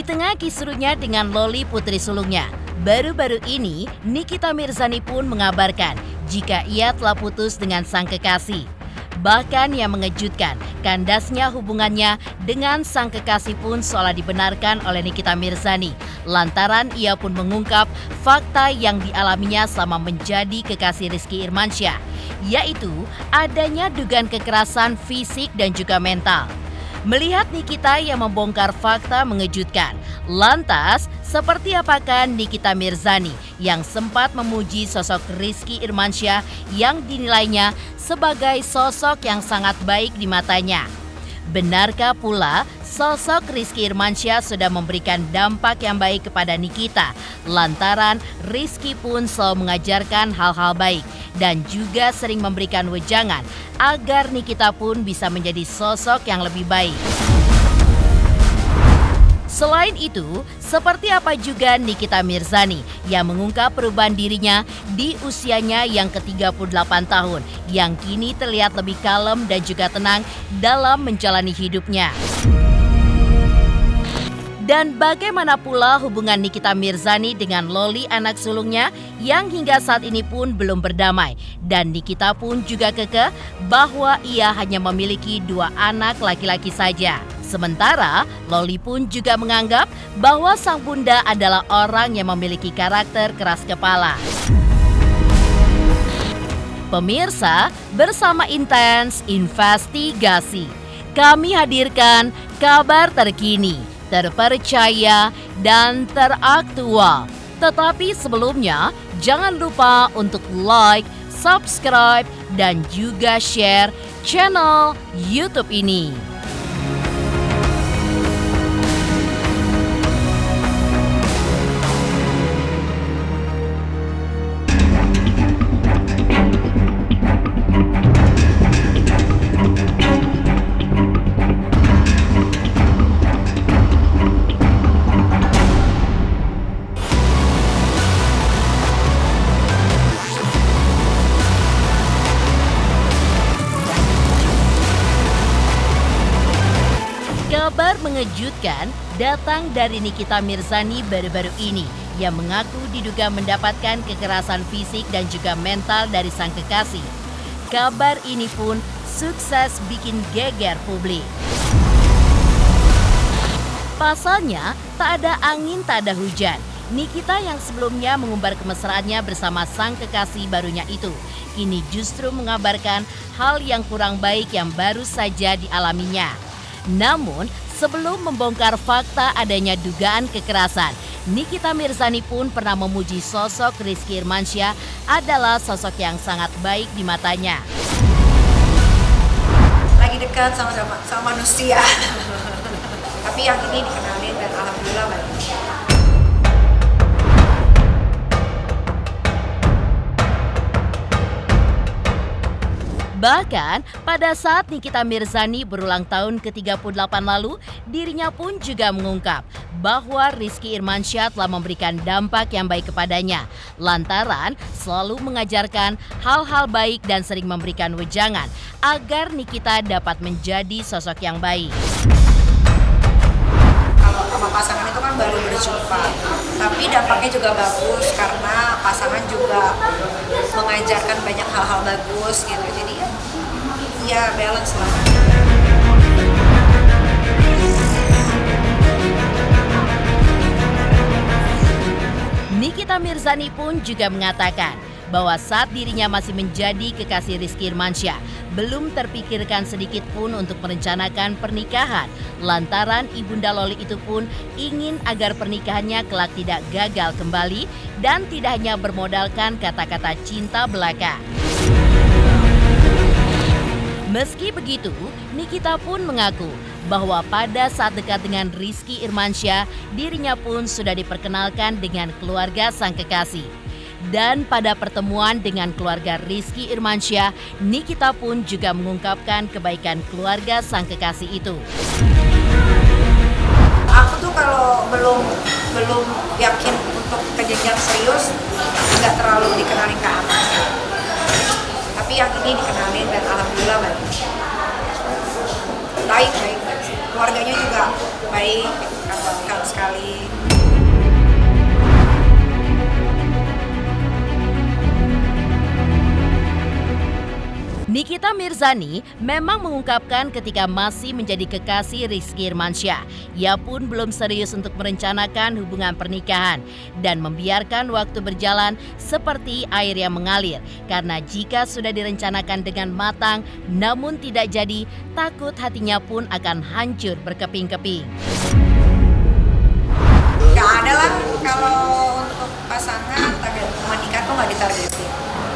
Di tengah kisruhnya dengan Loli putri sulungnya, baru-baru ini Nikita Mirzani pun mengabarkan jika ia telah putus dengan sang kekasih. Bahkan yang mengejutkan, kandasnya hubungannya dengan sang kekasih pun seolah dibenarkan oleh Nikita Mirzani. Lantaran ia pun mengungkap fakta yang dialaminya selama menjadi kekasih Rizky Irmansyah, yaitu adanya dugaan kekerasan fisik dan juga mental. Melihat Nikita yang membongkar fakta mengejutkan, lantas seperti apakah Nikita Mirzani yang sempat memuji sosok Rizky Irmansyah yang dinilainya sebagai sosok yang sangat baik di matanya? Benarkah pula sosok Rizky Irmansyah sudah memberikan dampak yang baik kepada Nikita, lantaran Rizky pun selalu mengajarkan hal-hal baik dan juga sering memberikan wejangan agar Nikita pun bisa menjadi sosok yang lebih baik. Selain itu, seperti apa juga Nikita Mirzani yang mengungkap perubahan dirinya di usianya yang ke-38 tahun yang kini terlihat lebih kalem dan juga tenang dalam menjalani hidupnya. Dan bagaimana pula hubungan Nikita Mirzani dengan Loli anak sulungnya yang hingga saat ini pun belum berdamai. Dan Nikita pun juga kekeh bahwa ia hanya memiliki 2 anak laki-laki saja. Sementara Loli pun juga menganggap bahwa sang bunda adalah orang yang memiliki karakter keras kepala. Pemirsa, bersama Intens Investigasi, kami hadirkan kabar terkini, terpercaya, dan teraktual. Tetapi sebelumnya, jangan lupa untuk like, subscribe, dan juga share channel YouTube ini. Kabar mengejutkan datang dari Nikita Mirzani baru-baru ini yang mengaku diduga mendapatkan kekerasan fisik dan juga mental dari sang kekasih. Kabar ini pun sukses bikin geger publik. Pasalnya, tak ada angin tak ada hujan. Nikita yang sebelumnya mengumbar kemesraannya bersama sang kekasih barunya itu, kini justru mengabarkan hal yang kurang baik yang baru saja dialaminya. Namun, sebelum membongkar fakta adanya dugaan kekerasan, Nikita Mirzani pun pernah memuji sosok Rizky Irmansyah adalah sosok yang sangat baik di matanya. Lagi dekat sama manusia. Tapi yang ini dikenalin dan alhamdulillah baik. Bahkan pada saat Nikita Mirzani berulang tahun ke-38 lalu, dirinya pun juga mengungkap bahwa Rizky Irmansyah telah memberikan dampak yang baik kepadanya, lantaran selalu mengajarkan hal-hal baik dan sering memberikan wejangan agar Nikita dapat menjadi sosok yang baik. Kalau sama pasangan itu kan baru berjumpa, tapi dampaknya juga bagus karena pasangan juga mengajarkan banyak hal-hal bagus gitu. Jadi ya balance lah. Nikita Mirzani pun juga mengatakan bahwa saat dirinya masih menjadi kekasih Rizky Irmansyah, belum terpikirkan sedikit pun untuk merencanakan pernikahan. Lantaran ibunda Loli itu pun ingin agar pernikahannya kelak tidak gagal kembali dan tidak hanya bermodalkan kata-kata cinta belaka. Meski begitu, Nikita pun mengaku bahwa pada saat dekat dengan Rizky Irmansyah, dirinya pun sudah diperkenalkan dengan keluarga sang kekasih. Dan pada pertemuan dengan keluarga Rizky Irmansyah, Nikita pun juga mengungkapkan kebaikan keluarga sang kekasih itu. Aku tuh kalau belum yakin untuk ke jenjang serius, nggak terlalu dikenalin ke anak. Tapi yang ini dikenalin dan alhamdulillah baik. Keluarganya juga baik, kalau sekali. Nikita Mirzani memang mengungkapkan ketika masih menjadi kekasih Rizky Irmansyah, ia pun belum serius untuk merencanakan hubungan pernikahan dan membiarkan waktu berjalan seperti air yang mengalir. Karena jika sudah direncanakan dengan matang namun tidak jadi, takut hatinya pun akan hancur berkeping-keping. Gak ada lah kalau untuk pasangan target menikah tuh gak ditargetin.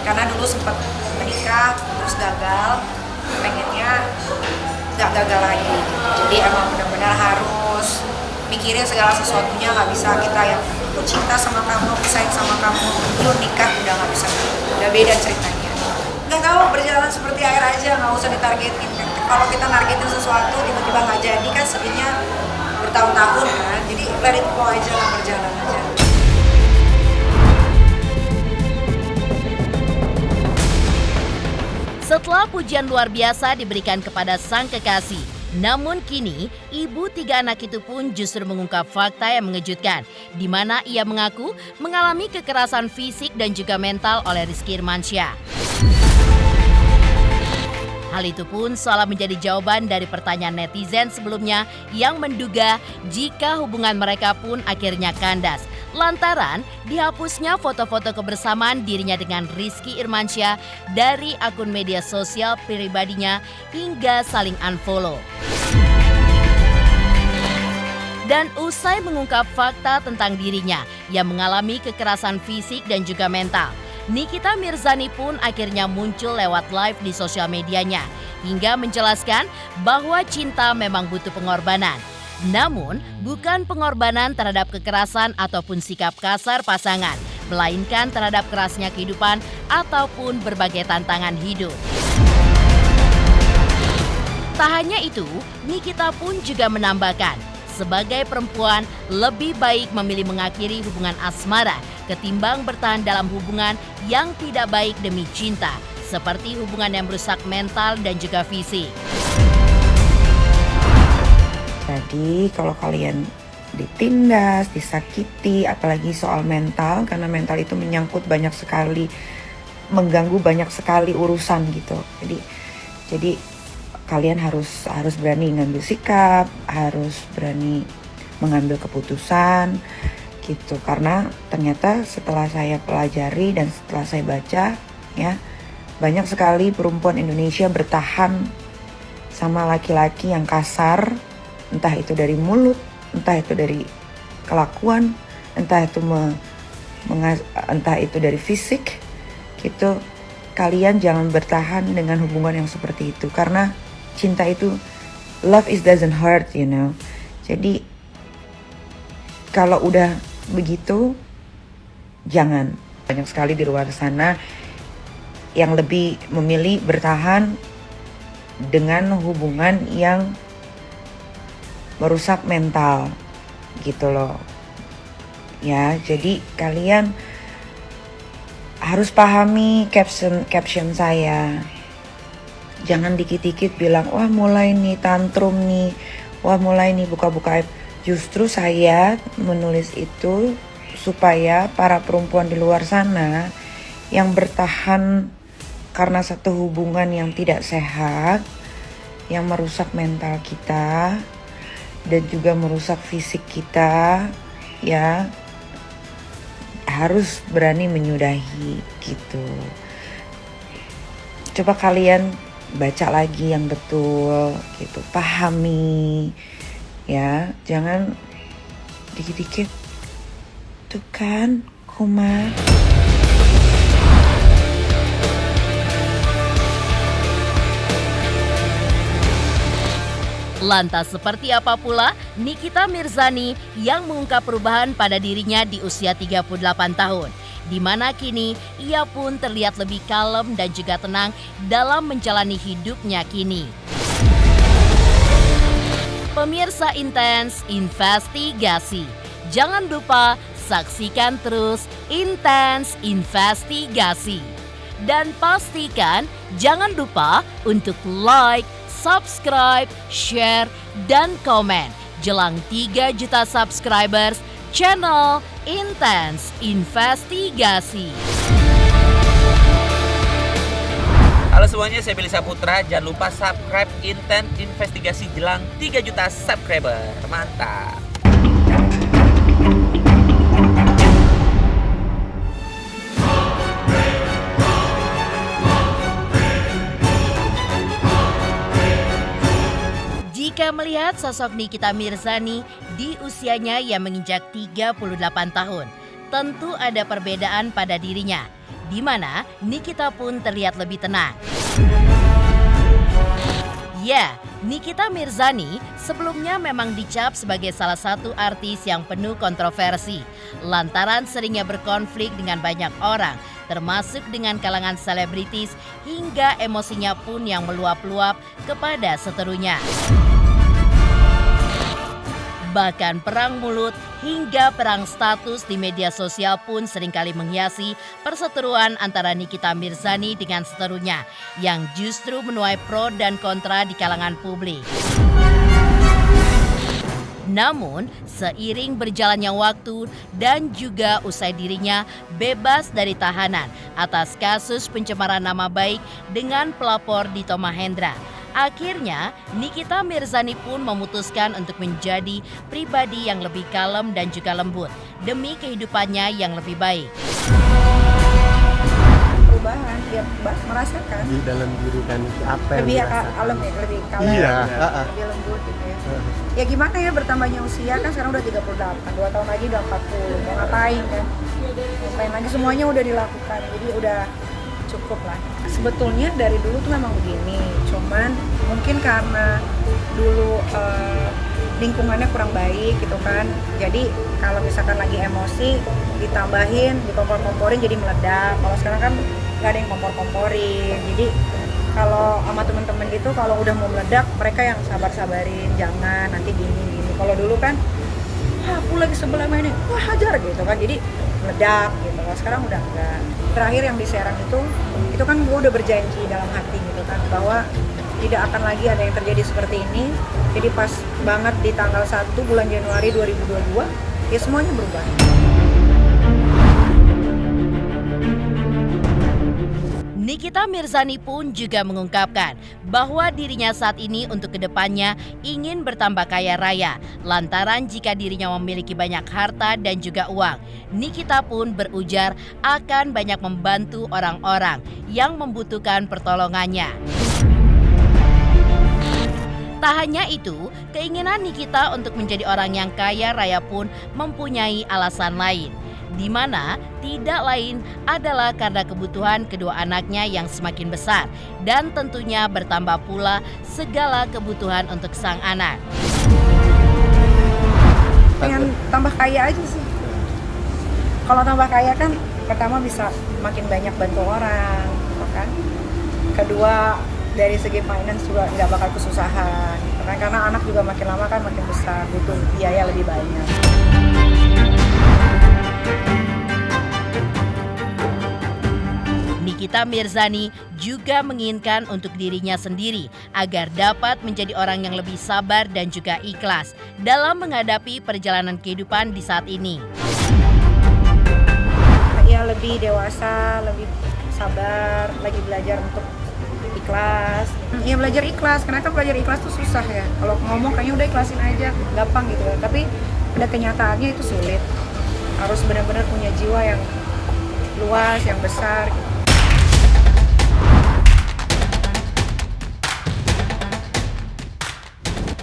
Karena dulu sempat menikah terus gagal, pengennya gak gagal lagi. Jadi emang benar-benar harus mikirin segala sesuatunya, gak bisa kita yang aku cinta sama kamu, aku sayang sama kamu, yuk nikah, udah gak bisa, udah beda ceritanya. Gak tahu, berjalan seperti air aja, gak usah ditargetin. Kalau kita nargetin sesuatu tiba-tiba gak jadi kan sedihnya bertahun-tahun kan, jadi let it flow aja lah, berjalan aja. Setelah pujian luar biasa diberikan kepada sang kekasih, namun kini ibu 3 anak itu pun justru mengungkap fakta yang mengejutkan, di mana ia mengaku mengalami kekerasan fisik dan juga mental oleh Rizky Irmansyah. Hal itu pun seolah menjadi jawaban dari pertanyaan netizen sebelumnya yang menduga jika hubungan mereka pun akhirnya kandas lantaran dihapusnya foto-foto kebersamaan dirinya dengan Rizky Irmansyah dari akun media sosial pribadinya hingga saling unfollow. Dan usai mengungkap fakta tentang dirinya yang mengalami kekerasan fisik dan juga mental, Nikita Mirzani pun akhirnya muncul lewat live di sosial medianya hingga menjelaskan bahwa cinta memang butuh pengorbanan. Namun, bukan pengorbanan terhadap kekerasan ataupun sikap kasar pasangan, melainkan terhadap kerasnya kehidupan ataupun berbagai tantangan hidup. Tak hanya itu, Nikita pun juga menambahkan, sebagai perempuan lebih baik memilih mengakhiri hubungan asmara ketimbang bertahan dalam hubungan yang tidak baik demi cinta, seperti hubungan yang merusak mental dan juga fisik. Jadi kalau kalian ditindas, disakiti, apalagi soal mental, karena mental itu menyangkut banyak sekali, mengganggu banyak sekali urusan gitu. Jadi kalian harus berani ngambil sikap, harus berani mengambil keputusan gitu. Karena ternyata setelah saya pelajari dan setelah saya baca ya, banyak sekali perempuan Indonesia bertahan sama laki-laki yang kasar, entah itu dari mulut, entah itu dari kelakuan, entah itu dari fisik gitu. Kalian jangan bertahan dengan hubungan yang seperti itu, karena cinta itu, love is doesn't hurt, you know. Jadi kalau udah begitu, jangan. Banyak sekali di luar sana yang lebih memilih bertahan dengan hubungan yang merusak mental gitu loh. Ya, jadi kalian harus pahami caption saya. Jangan dikit-dikit bilang, wah mulai nih tantrum nih, wah mulai nih buka-buka aib. Justru saya menulis itu supaya para perempuan di luar sana yang bertahan karena satu hubungan yang tidak sehat, yang merusak mental kita dan juga merusak fisik kita, ya harus berani menyudahi gitu. Coba kalian baca lagi yang betul gitu, pahami ya, jangan dikit-dikit tuh kan kumat. Lantas seperti apa pula Nikita Mirzani yang mengungkap perubahan pada dirinya di usia 38 tahun, di mana kini ia pun terlihat lebih kalem dan juga tenang dalam menjalani hidupnya kini. Pemirsa Intens Investigasi, jangan lupa saksikan terus Intens Investigasi. Dan pastikan jangan lupa untuk like, subscribe, share, dan komen. jelang 3 juta subscribers channel Intense Investigasi. Halo semuanya, saya Billy Saputra. Jangan lupa subscribe Intense Investigasi jelang 3 juta subscriber. Mantap. Jika melihat sosok Nikita Mirzani di usianya yang menginjak 38 tahun, tentu ada perbedaan pada dirinya, di mana Nikita pun terlihat lebih tenang. Ya, Nikita Mirzani sebelumnya memang dicap sebagai salah satu artis yang penuh kontroversi, lantaran seringnya berkonflik dengan banyak orang, termasuk dengan kalangan selebritis, hingga emosinya pun yang meluap-luap kepada seterunya. Bahkan perang mulut hingga perang status di media sosial pun seringkali menghiasi perseteruan antara Nikita Mirzani dengan seterunya yang justru menuai pro dan kontra di kalangan publik. Namun, seiring berjalannya waktu dan juga usai dirinya bebas dari tahanan atas kasus pencemaran nama baik dengan pelapor Dito Mahendra, akhirnya Nikita Mirzani pun memutuskan untuk menjadi pribadi yang lebih kalem dan juga lembut demi kehidupannya yang lebih baik. Perubahan, dia merasakan di dalam diri kan apa yang lebih dirasakan. kalem ya, lebih kalem, Iya, lebih lembut gitu ya. Ya gimana ya, bertambahnya usia kan sekarang udah 38, 2 tahun lagi udah 40, mau ngapain kan? Ngapain lagi, semuanya udah dilakukan, jadi udah cukup lah. Sebetulnya dari dulu tuh memang begini, cuman mungkin karena dulu lingkungannya kurang baik gitu kan, jadi kalau misalkan lagi emosi ditambahin, dikompor-komporin jadi meledak. Kalau sekarang kan nggak ada yang kompor-komporin, jadi kalau sama temen-temen gitu kalau udah mau meledak mereka yang sabar-sabarin, jangan nanti gini. Kalau dulu kan aku lagi sebelah mainin, wah hajar gitu kan, jadi meledak gitu. Kalau sekarang udah enggak. Terakhir yang di Serang itu kan gue udah berjanji dalam hati gitu kan, bahwa tidak akan lagi ada yang terjadi seperti ini. Jadi pas banget di tanggal 1 bulan Januari 2022 ya semuanya berubah. Nikita Mirzani pun juga mengungkapkan bahwa dirinya saat ini untuk kedepannya ingin bertambah kaya raya, lantaran jika dirinya memiliki banyak harta dan juga uang, Nikita pun berujar akan banyak membantu orang-orang yang membutuhkan pertolongannya. Tak hanya itu, keinginan Nikita untuk menjadi orang yang kaya raya pun mempunyai alasan lain, di mana tidak lain adalah karena kebutuhan kedua anaknya yang semakin besar dan tentunya bertambah pula segala kebutuhan untuk sang anak. Pengen tambah kaya aja sih. Kalau tambah kaya kan pertama bisa makin banyak bantu orang, gitu kan. Kedua dari segi finance juga nggak bakal kesusahan, gitu kan? Karena anak juga makin lama kan makin besar, butuh biaya lebih banyak. Nikita Mirzani juga menginginkan untuk dirinya sendiri agar dapat menjadi orang yang lebih sabar dan juga ikhlas dalam menghadapi perjalanan kehidupan di saat ini. Ya lebih dewasa, lebih sabar, lagi belajar untuk ikhlas. Ya belajar ikhlas, karena kan belajar ikhlas tuh susah ya. Kalau ngomong kayaknya udah ikhlasin aja, gampang gitu ya. Tapi pada kenyataannya itu sulit. Harus benar-benar punya jiwa yang luas, yang besar.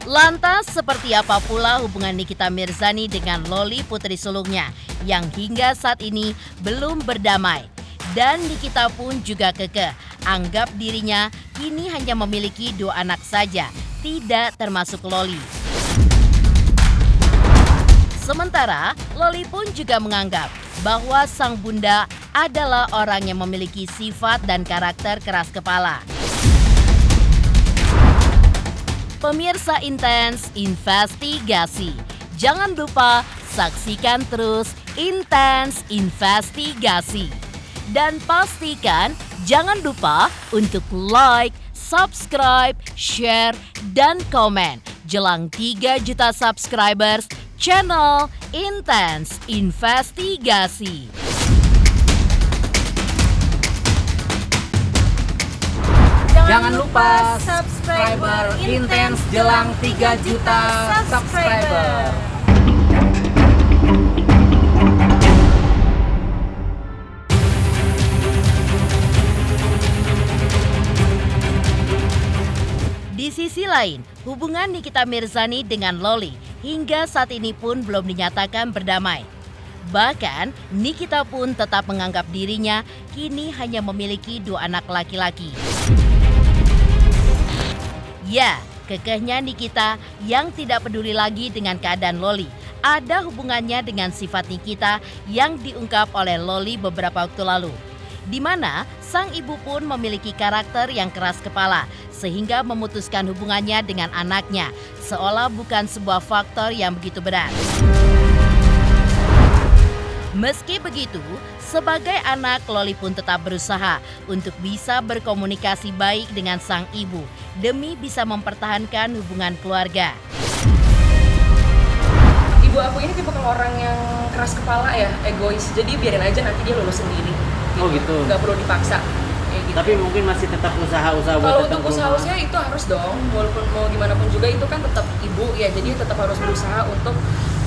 Lantas seperti apa pula hubungan Nikita Mirzani dengan Loli putri sulungnya yang hingga saat ini belum berdamai? Dan Nikita pun juga kekeh anggap dirinya kini hanya memiliki 2 anak saja, tidak termasuk Loli. Sementara Loli pun juga menganggap bahwa sang bunda adalah orang yang memiliki sifat dan karakter keras kepala. Pemirsa Intense Investigasi, jangan lupa saksikan terus Intense Investigasi. Dan pastikan jangan lupa untuk like, subscribe, share, dan komen. jelang 3 juta subscribers channel Intense Investigasi. Jangan lupa subscriber Intense jelang 3 juta subscriber. Di sisi lain, hubungan Nikita Mirzani dengan Loli hingga saat ini pun belum dinyatakan berdamai. Bahkan, Nikita pun tetap menganggap dirinya kini hanya memiliki 2 anak laki-laki. Ya, kekehnya Nikita yang tidak peduli lagi dengan keadaan Loli ada hubungannya dengan sifat Nikita yang diungkap oleh Loli beberapa waktu lalu, di mana sang ibu pun memiliki karakter yang keras kepala sehingga memutuskan hubungannya dengan anaknya seolah bukan sebuah faktor yang begitu berat. Meski begitu, sebagai anak, Loli pun tetap berusaha untuk bisa berkomunikasi baik dengan sang ibu demi bisa mempertahankan hubungan keluarga. Ibu aku ini tipe orang yang keras kepala ya, egois. Jadi biarin aja nanti dia lulus sendiri. Oh gitu. Nggak perlu dipaksa. Kayak gitu. Tapi mungkin masih tetap usaha-usaha buat kalau tetap untuk usaha itu harus dong, walaupun mau gimana pun juga itu kan tetap ibu ya, jadi tetap harus berusaha untuk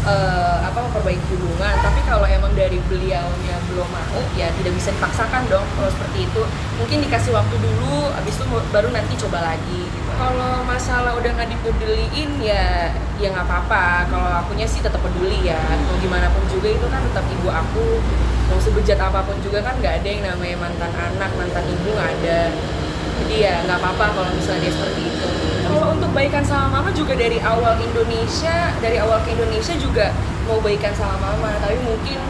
memperbaiki hubungan. Tapi kalau emang dari beliaunya belum mau, ya tidak bisa dipaksakan dong kalau seperti itu. Mungkin dikasih waktu dulu, habis itu baru nanti coba lagi gitu. Kalau masalah udah nggak dipeduliin ya nggak apa-apa. Kalau akunya sih tetap peduli ya. Mau gimana pun juga itu kan tetap ibu aku. Mau sebejat apapun juga kan nggak ada yang namanya mantan anak, mantan ibu nggak ada. Jadi ya nggak apa-apa kalau misalnya dia seperti itu. Kalau untuk baikan sama mama juga dari awal ke Indonesia juga mau baikan sama mama. Tapi mungkin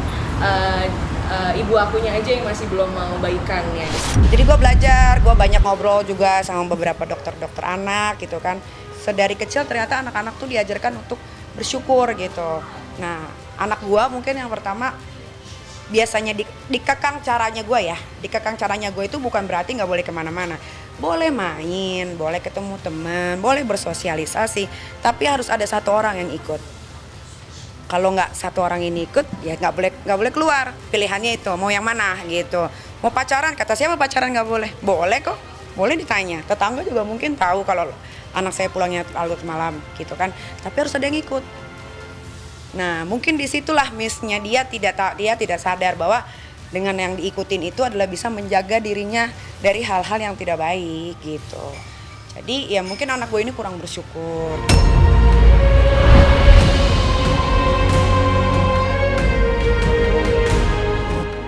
ibu akunya aja yang masih belum mau baikan ya. Jadi gue belajar, gue banyak ngobrol juga sama beberapa dokter-dokter anak gitu kan. Sedari kecil ternyata anak-anak tuh diajarkan untuk bersyukur gitu. Nah, anak gue mungkin yang pertama biasanya dikekang caranya gue ya. Dikekang caranya gue itu bukan berarti nggak boleh kemana-mana. Boleh main, boleh ketemu teman, boleh bersosialisasi. Tapi harus ada satu orang yang ikut. Kalau nggak satu orang ini ikut, ya nggak boleh keluar. Pilihannya itu mau yang mana gitu. Mau pacaran, kata siapa pacaran nggak boleh? Boleh kok, boleh ditanya. Tetangga juga mungkin tahu kalau anak saya pulangnya larut malam gitu kan. Tapi harus ada yang ikut. Nah mungkin disitulah missnya dia tidak sadar bahwa dengan yang diikutin itu adalah bisa menjaga dirinya dari hal-hal yang tidak baik gitu. Jadi ya mungkin anak gue ini kurang bersyukur.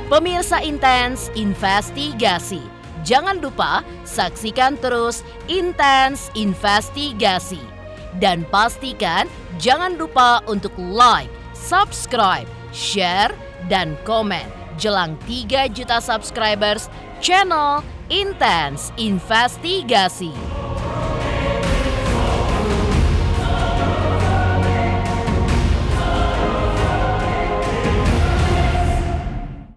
Pemirsa Intense Investigasi, jangan lupa saksikan terus Intense Investigasi. Dan pastikan jangan lupa untuk like, subscribe, share, dan komen jelang 3 juta subscribers channel Intense Investigasi.